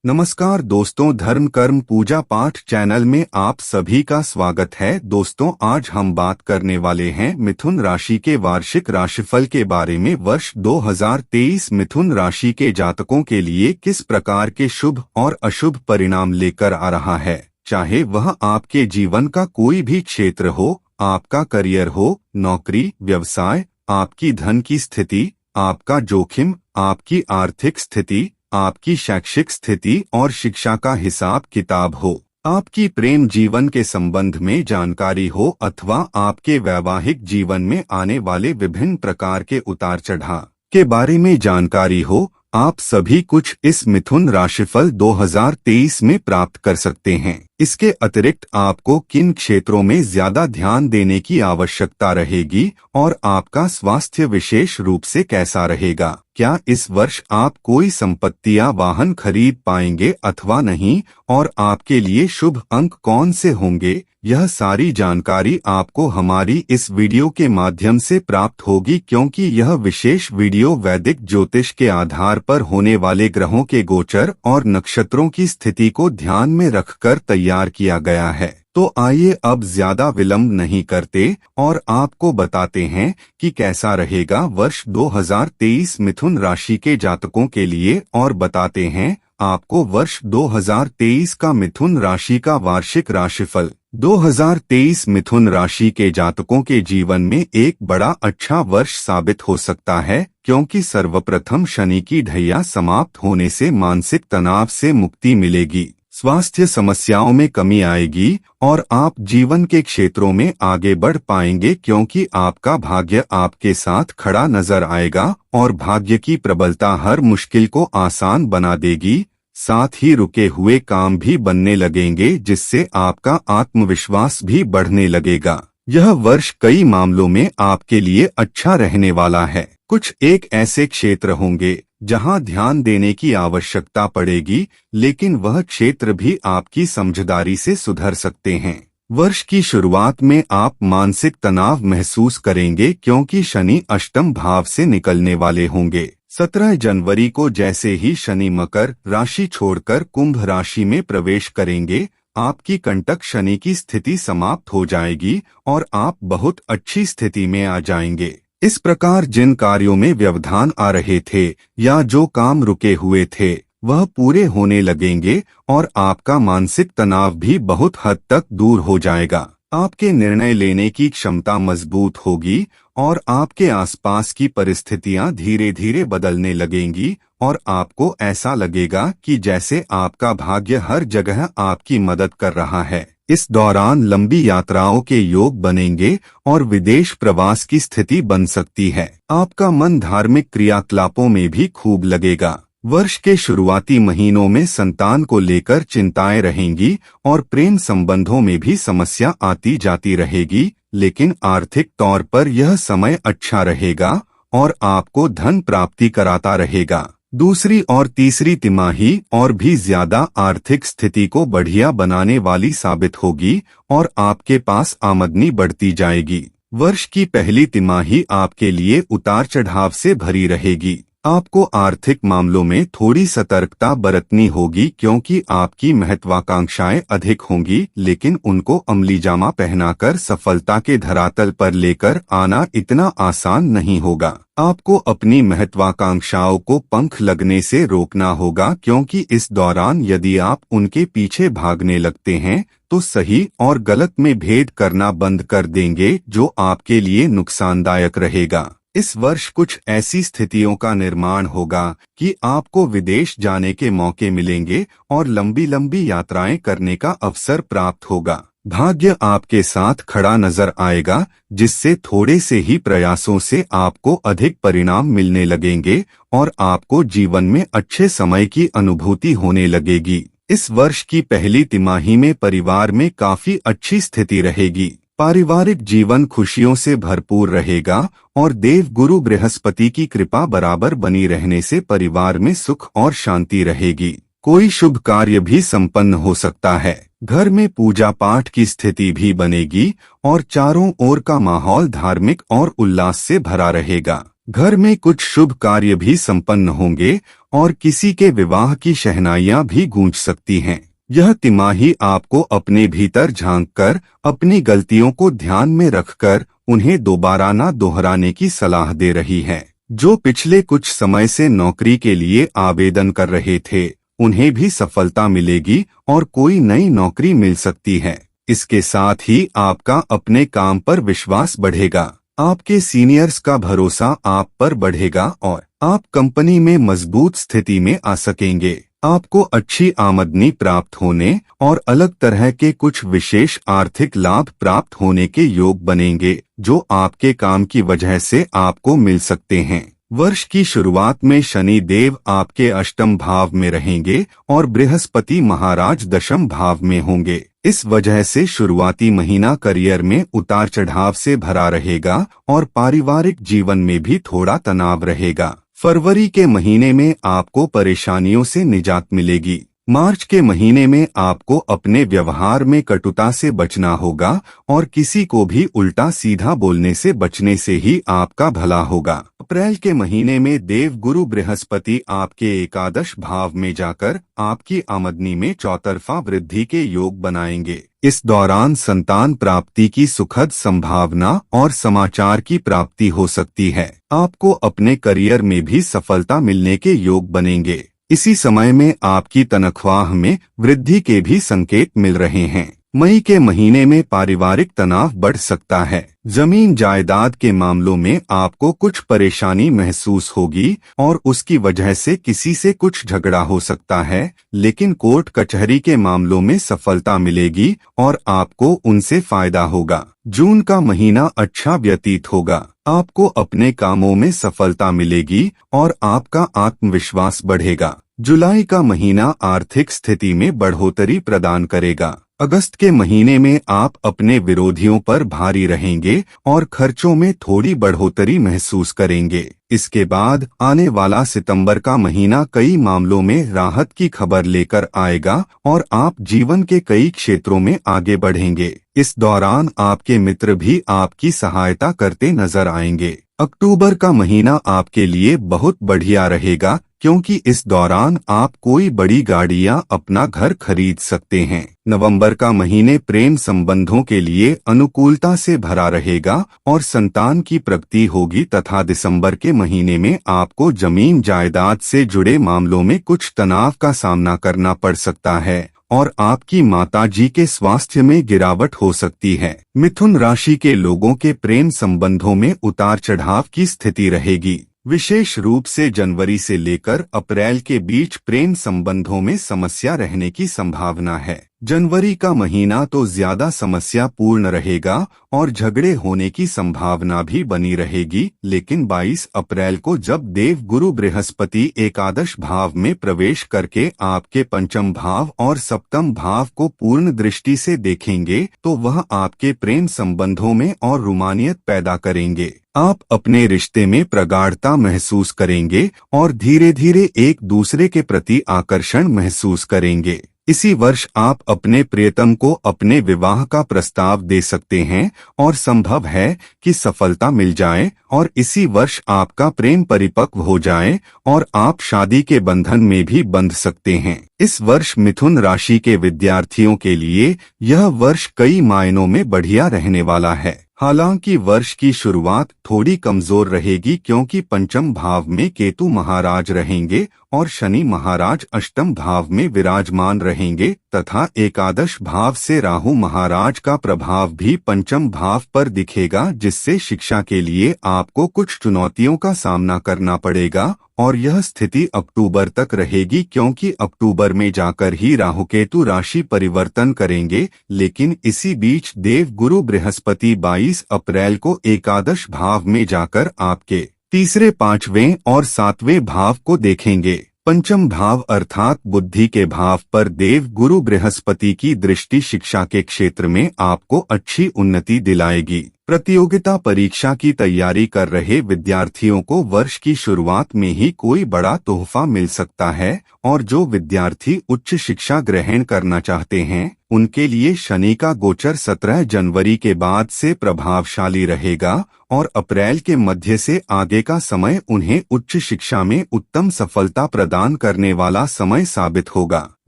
नमस्कार दोस्तों, धर्म कर्म पूजा पाठ चैनल में आप सभी का स्वागत है। दोस्तों, आज हम बात करने वाले हैं मिथुन राशि के वार्षिक राशिफल के बारे में। वर्ष 2023 मिथुन राशि के जातकों के लिए किस प्रकार के शुभ और अशुभ परिणाम लेकर आ रहा है। चाहे वह आपके जीवन का कोई भी क्षेत्र हो, आपका करियर हो, नौकरी, व्यवसाय, आपकी धन की स्थिति, आपका जोखिम, आपकी आर्थिक स्थिति, आपकी शैक्षिक स्थिति और शिक्षा का हिसाब किताब हो, आपकी प्रेम जीवन के संबंध में जानकारी हो अथवा आपके वैवाहिक जीवन में आने वाले विभिन्न प्रकार के उतार चढ़ाव के बारे में जानकारी हो, आप सभी कुछ इस मिथुन राशिफल 2023 में प्राप्त कर सकते हैं। इसके अतिरिक्त आपको किन क्षेत्रों में ज्यादा ध्यान देने की आवश्यकता रहेगी और आपका स्वास्थ्य विशेष रूप से कैसा रहेगा। क्या इस वर्ष आप कोई संपत्ति या वाहन खरीद पाएंगे अथवा नहीं, और आपके लिए शुभ अंक कौन से होंगे, यह सारी जानकारी आपको हमारी इस वीडियो के माध्यम से प्राप्त होगी, क्योंकि यह विशेष वीडियो वैदिक ज्योतिष के आधार पर होने वाले ग्रहों के गोचर और नक्षत्रों की स्थिति को ध्यान में रखकर तैयार किया गया है। तो आइए अब ज्यादा विलंब नहीं करते और आपको बताते हैं कि कैसा रहेगा वर्ष 2023 मिथुन राशि के जातकों के लिए, और बताते हैं आपको वर्ष 2023 का मिथुन राशि का वार्षिक राशिफल। 2023 मिथुन राशि के जातकों के जीवन में एक बड़ा अच्छा वर्ष साबित हो सकता है, क्योंकि सर्वप्रथम शनि की ढैया समाप्त होने से मानसिक तनाव से मुक्ति मिलेगी, स्वास्थ्य समस्याओं में कमी आएगी और आप जीवन के क्षेत्रों में आगे बढ़ पाएंगे, क्योंकि आपका भाग्य आपके साथ खड़ा नजर आएगा और भाग्य की प्रबलता हर मुश्किल को आसान बना देगी। साथ ही रुके हुए काम भी बनने लगेंगे, जिससे आपका आत्मविश्वास भी बढ़ने लगेगा। यह वर्ष कई मामलों में आपके लिए अच्छा रहने वाला है। कुछ एक ऐसे क्षेत्र होंगे जहां ध्यान देने की आवश्यकता पड़ेगी, लेकिन वह क्षेत्र भी आपकी समझदारी से सुधर सकते हैं। वर्ष की शुरुआत में आप मानसिक तनाव महसूस करेंगे, क्योंकि शनि अष्टम भाव से निकलने वाले होंगे। 17 जनवरी को जैसे ही शनि मकर राशि छोड़कर कुंभ राशि में प्रवेश करेंगे, आपकी कंटक शनि की स्थिति समाप्त हो जाएगी और आप बहुत अच्छी स्थिति में आ जाएंगे। इस प्रकार जिन कार्यों में व्यवधान आ रहे थे या जो काम रुके हुए थे, वह पूरे होने लगेंगे और आपका मानसिक तनाव भी बहुत हद तक दूर हो जाएगा। आपके निर्णय लेने की क्षमता मजबूत होगी और आपके आसपास की परिस्थितियां धीरे धीरे बदलने लगेंगी और आपको ऐसा लगेगा कि जैसे आपका भाग्य हर जगह आपकी मदद कर रहा है। इस दौरान लंबी यात्राओं के योग बनेंगे और विदेश प्रवास की स्थिति बन सकती है। आपका मन धार्मिक क्रियाकलापों में भी खूब लगेगा। वर्ष के शुरुआती महीनों में संतान को लेकर चिंताएं रहेंगी और प्रेम संबंधों में भी समस्या आती जाती रहेगी, लेकिन आर्थिक तौर पर यह समय अच्छा रहेगा और आपको धन प्राप्ति कराता रहेगा। दूसरी और तीसरी तिमाही और भी ज्यादा आर्थिक स्थिति को बढ़िया बनाने वाली साबित होगी और आपके पास आमदनी बढ़ती जाएगी। वर्ष की पहली तिमाही आपके लिए उतार चढ़ाव से भरी रहेगी। आपको आर्थिक मामलों में थोड़ी सतर्कता बरतनी होगी, क्योंकि आपकी महत्वाकांक्षाएं अधिक होंगी, लेकिन उनको अमलीजामा पहनाकर सफलता के धरातल पर लेकर आना इतना आसान नहीं होगा। आपको अपनी महत्वाकांक्षाओं को पंख लगने से रोकना होगा, क्योंकि इस दौरान यदि आप उनके पीछे भागने लगते हैं तो सही और गलत में भेद करना बंद कर देंगे, जो आपके लिए नुकसानदायक रहेगा। इस वर्ष कुछ ऐसी स्थितियों का निर्माण होगा कि आपको विदेश जाने के मौके मिलेंगे और लंबी लंबी यात्राएं करने का अवसर प्राप्त होगा। भाग्य आपके साथ खड़ा नजर आएगा, जिससे थोड़े से ही प्रयासों से आपको अधिक परिणाम मिलने लगेंगे और आपको जीवन में अच्छे समय की अनुभूति होने लगेगी। इस वर्ष की पहली तिमाही में परिवार में काफी अच्छी स्थिति रहेगी। पारिवारिक जीवन खुशियों से भरपूर रहेगा और देव गुरु बृहस्पति की कृपा बराबर बनी रहने से परिवार में सुख और शांति रहेगी। कोई शुभ कार्य भी संपन्न हो सकता है। घर में पूजा पाठ की स्थिति भी बनेगी और चारों ओर का माहौल धार्मिक और उल्लास से भरा रहेगा। घर में कुछ शुभ कार्य भी संपन्न होंगे और किसी के विवाह की शहनाइयां भी गूंज सकती हैं। यह तिमाही आपको अपने भीतर झांककर अपनी गलतियों को ध्यान में रखकर उन्हें दोबारा न दोहराने की सलाह दे रही है। जो पिछले कुछ समय से नौकरी के लिए आवेदन कर रहे थे, उन्हें भी सफलता मिलेगी और कोई नई नौकरी मिल सकती है। इसके साथ ही आपका अपने काम पर विश्वास बढ़ेगा। आपके सीनियर्स का भरोसा आप पर बढ़ेगा और आप कंपनी में मजबूत स्थिति में आ सकेंगे। आपको अच्छी आमदनी प्राप्त होने और अलग तरह के कुछ विशेष आर्थिक लाभ प्राप्त होने के योग बनेंगे, जो आपके काम की वजह से आपको मिल सकते हैं। वर्ष की शुरुआत में शनि देव आपके अष्टम भाव में रहेंगे और बृहस्पति महाराज दशम भाव में होंगे। इस वजह से शुरुआती महीना करियर में उतार चढ़ाव से भरा रहेगा और पारिवारिक जीवन में भी थोड़ा तनाव रहेगा। फरवरी के महीने में आपको परेशानियों से निजात मिलेगी। मार्च के महीने में आपको अपने व्यवहार में कटुता से बचना होगा और किसी को भी उल्टा सीधा बोलने से बचने से ही आपका भला होगा। अप्रैल के महीने में देव गुरु बृहस्पति आपके एकादश भाव में जाकर आपकी आमदनी में चौतरफा वृद्धि के योग बनाएंगे। इस दौरान संतान प्राप्ति की सुखद संभावना और समाचार की प्राप्ति हो सकती है। आपको अपने करियर में भी सफलता मिलने के योग बनेंगे। इसी समय में आपकी तनख्वाह में वृद्धि के भी संकेत मिल रहे हैं। मई के महीने में पारिवारिक तनाव बढ़ सकता है। जमीन जायदाद के मामलों में आपको कुछ परेशानी महसूस होगी और उसकी वजह से किसी से कुछ झगड़ा हो सकता है, लेकिन कोर्ट कचहरी के मामलों में सफलता मिलेगी और आपको उनसे फायदा होगा। जून का महीना अच्छा व्यतीत होगा। आपको अपने कामों में सफलता मिलेगी और आपका आत्मविश्वास बढ़ेगा। जुलाई का महीना आर्थिक स्थिति में बढ़ोतरी प्रदान करेगा। अगस्त के महीने में आप अपने विरोधियों पर भारी रहेंगे और खर्चों में थोड़ी बढ़ोतरी महसूस करेंगे। इसके बाद आने वाला सितंबर का महीना कई मामलों में राहत की खबर लेकर आएगा और आप जीवन के कई क्षेत्रों में आगे बढ़ेंगे। इस दौरान आपके मित्र भी आपकी सहायता करते नजर आएंगे। अक्टूबर का महीना आपके लिए बहुत बढ़िया रहेगा, क्योंकि इस दौरान आप कोई बड़ी गाड़ी या अपना घर खरीद सकते हैं। नवंबर का महीने प्रेम संबंधों के लिए अनुकूलता से भरा रहेगा और संतान की प्रगति होगी तथा दिसंबर के महीने में आपको जमीन जायदाद से जुड़े मामलों में कुछ तनाव का सामना करना पड़ सकता है और आपकी माताजी के स्वास्थ्य में गिरावट हो सकती है। मिथुन राशि के लोगों के प्रेम संबंधों में उतार चढ़ाव की स्थिति रहेगी। विशेष रूप से जनवरी से लेकर अप्रैल के बीच प्रेम संबंधों में समस्या रहने की संभावना है। जनवरी का महीना तो ज्यादा समस्या पूर्ण रहेगा और झगड़े होने की संभावना भी बनी रहेगी, लेकिन 22 अप्रैल को जब देव गुरु बृहस्पति एकादश भाव में प्रवेश करके आपके पंचम भाव और सप्तम भाव को पूर्ण दृष्टि से देखेंगे तो वह आपके प्रेम संबंधों में और रोमानियत पैदा करेंगे। आप अपने रिश्ते में प्रगाढ़ता महसूस करेंगे और धीरे धीरे एक दूसरे के प्रति आकर्षण महसूस करेंगे। इसी वर्ष आप अपने प्रियतम को अपने विवाह का प्रस्ताव दे सकते हैं और संभव है कि सफलता मिल जाए और इसी वर्ष आपका प्रेम परिपक्व हो जाए और आप शादी के बंधन में भी बंध सकते हैं। इस वर्ष मिथुन राशि के विद्यार्थियों के लिए यह वर्ष कई मायनों में बढ़िया रहने वाला है। हालांकि वर्ष की शुरुआत थोड़ी कमजोर रहेगी, क्योंकि पंचम भाव में केतु महाराज रहेंगे और शनि महाराज अष्टम भाव में विराजमान रहेंगे तथा एकादश भाव से राहु महाराज का प्रभाव भी पंचम भाव पर दिखेगा, जिससे शिक्षा के लिए आपको कुछ चुनौतियों का सामना करना पड़ेगा और यह स्थिति अक्टूबर तक रहेगी, क्योंकि अक्टूबर में जाकर ही राहु केतु राशि परिवर्तन करेंगे। लेकिन इसी बीच देव गुरु बृहस्पति 22 अप्रैल को एकादश भाव में जाकर आपके तीसरे, पांचवें और सातवें भाव को देखेंगे। पंचम भाव अर्थात बुद्धि के भाव पर देव गुरु बृहस्पति की दृष्टि शिक्षा के क्षेत्र में आपको अच्छी उन्नति दिलाएगी। प्रतियोगिता परीक्षा की तैयारी कर रहे विद्यार्थियों को वर्ष की शुरुआत में ही कोई बड़ा तोहफा मिल सकता है और जो विद्यार्थी उच्च शिक्षा ग्रहण करना चाहते हैं उनके लिए शनि का गोचर 17 जनवरी के बाद से प्रभावशाली रहेगा और अप्रैल के मध्य से आगे का समय उन्हें उच्च शिक्षा में उत्तम सफलता प्रदान करने वाला समय साबित होगा।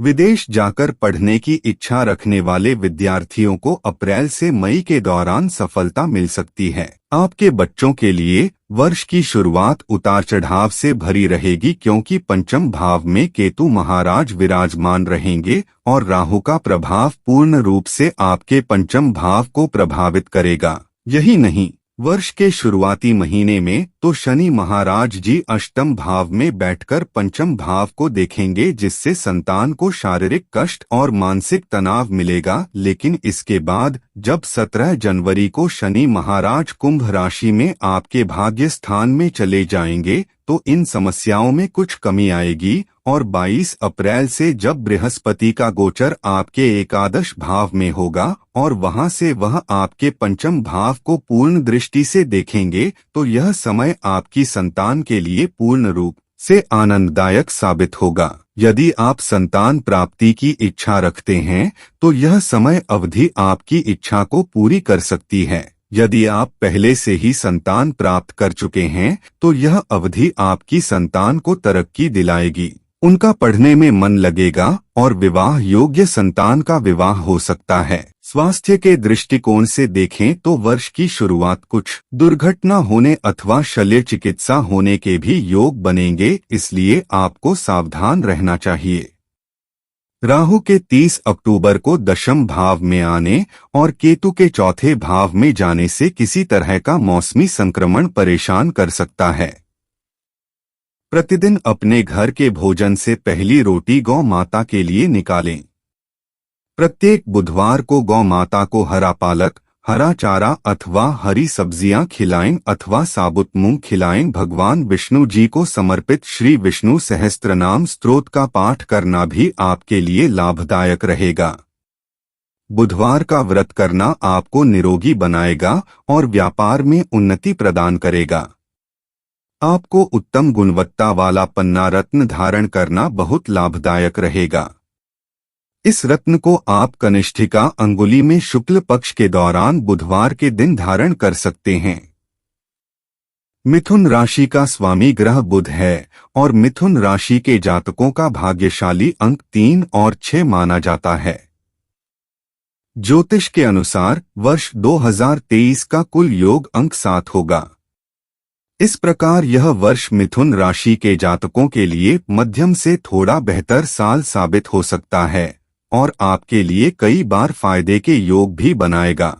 विदेश जाकर पढ़ने की इच्छा रखने वाले विद्यार्थियों को अप्रैल से मई के दौरान सफलता मिल सकती है। आपके बच्चों के लिए वर्ष की शुरुआत उतार चढ़ाव से भरी रहेगी क्योंकि पंचम भाव में केतु महाराज विराजमान रहेंगे और राहु का प्रभाव पूर्ण रूप से आपके पंचम भाव को प्रभावित करेगा। यही नहीं, वर्ष के शुरुआती महीने में तो शनि महाराज जी अष्टम भाव में बैठकर पंचम भाव को देखेंगे जिससे संतान को शारीरिक कष्ट और मानसिक तनाव मिलेगा। लेकिन इसके बाद जब 17 जनवरी को शनि महाराज कुंभ राशि में आपके भाग्य स्थान में चले जाएंगे तो इन समस्याओं में कुछ कमी आएगी और 22 अप्रैल से जब बृहस्पति का गोचर आपके एकादश भाव में होगा और वहां से वह आपके पंचम भाव को पूर्ण दृष्टि से देखेंगे तो यह समय आपकी संतान के लिए पूर्ण रूप से आनंददायक साबित होगा। यदि आप संतान प्राप्ति की इच्छा रखते हैं तो यह समय अवधि आपकी इच्छा को पूरी कर सकती है। यदि आप पहले से ही संतान प्राप्त कर चुके हैं तो यह अवधि आपकी संतान को तरक्की दिलाएगी, उनका पढ़ने में मन लगेगा और विवाह योग्य संतान का विवाह हो सकता है। स्वास्थ्य के दृष्टिकोण से देखें तो वर्ष की शुरुआत कुछ दुर्घटना होने अथवा शल्य चिकित्सा होने के भी योग बनेंगे, इसलिए आपको सावधान रहना चाहिए। राहु के 30 अक्टूबर को दशम भाव में आने और केतु के चौथे भाव में जाने से किसी तरह का मौसमी संक्रमण परेशान कर सकता है। प्रतिदिन अपने घर के भोजन से पहली रोटी गौ माता के लिए निकालें। प्रत्येक बुधवार को गौ माता को हरा पालक, हरा चारा अथवा हरी सब्जियां खिलाएं अथवा साबुत मूंग खिलाएं। भगवान विष्णु जी को समर्पित श्री विष्णु सहस्त्रनाम स्तोत्र का पाठ करना भी आपके लिए लाभदायक रहेगा। बुधवार का व्रत करना आपको निरोगी बनाएगा और व्यापार में उन्नति प्रदान करेगा। आपको उत्तम गुणवत्ता वाला पन्ना रत्न धारण करना बहुत लाभदायक रहेगा। इस रत्न को आप कनिष्ठिका अंगुली में शुक्ल पक्ष के दौरान बुधवार के दिन धारण कर सकते हैं। मिथुन राशि का स्वामी ग्रह बुध है और मिथुन राशि के जातकों का भाग्यशाली अंक 3 और 6 माना जाता है। ज्योतिष के अनुसार वर्ष 2023 का कुल योग अंक 7 होगा। इस प्रकार यह वर्ष मिथुन राशि के जातकों के लिए मध्यम से थोड़ा बेहतर साल साबित हो सकता है और आपके लिए कई बार फायदे के योग भी बनाएगा।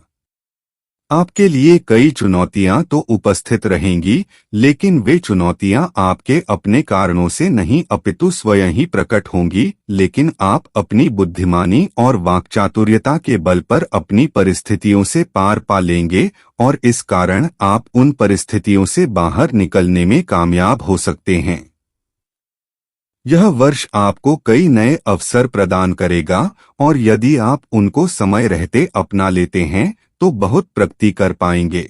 आपके लिए कई चुनौतियां तो उपस्थित रहेंगी, लेकिन वे चुनौतियां आपके अपने कारणों से नहीं अपितु स्वयं ही प्रकट होंगी। लेकिन आप अपनी बुद्धिमानी और वाक्चातुर्यता के बल पर अपनी परिस्थितियों से पार पा लेंगे और इस कारण आप उन परिस्थितियों से बाहर निकलने में कामयाब हो सकते हैं। यह वर्ष आपको कई नए अवसर प्रदान करेगा और यदि आप उनको समय रहते अपना लेते हैं तो बहुत प्रगति कर पाएंगे।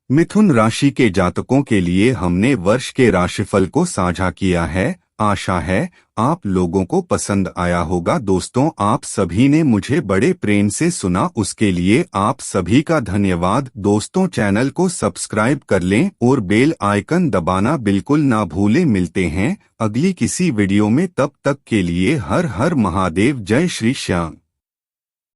मिथुन राशि के जातकों के लिए हमने वर्ष के राशिफल को साझा किया है। आशा है आप लोगों को पसंद आया होगा। दोस्तों, आप सभी ने मुझे बड़े प्रेम से सुना, उसके लिए आप सभी का धन्यवाद। दोस्तों, चैनल को सब्सक्राइब कर लें और बेल आइकन दबाना बिल्कुल ना भूलें। मिलते हैं अगली किसी वीडियो में, तब तक के लिए हर हर महादेव, जय श्री श्याम।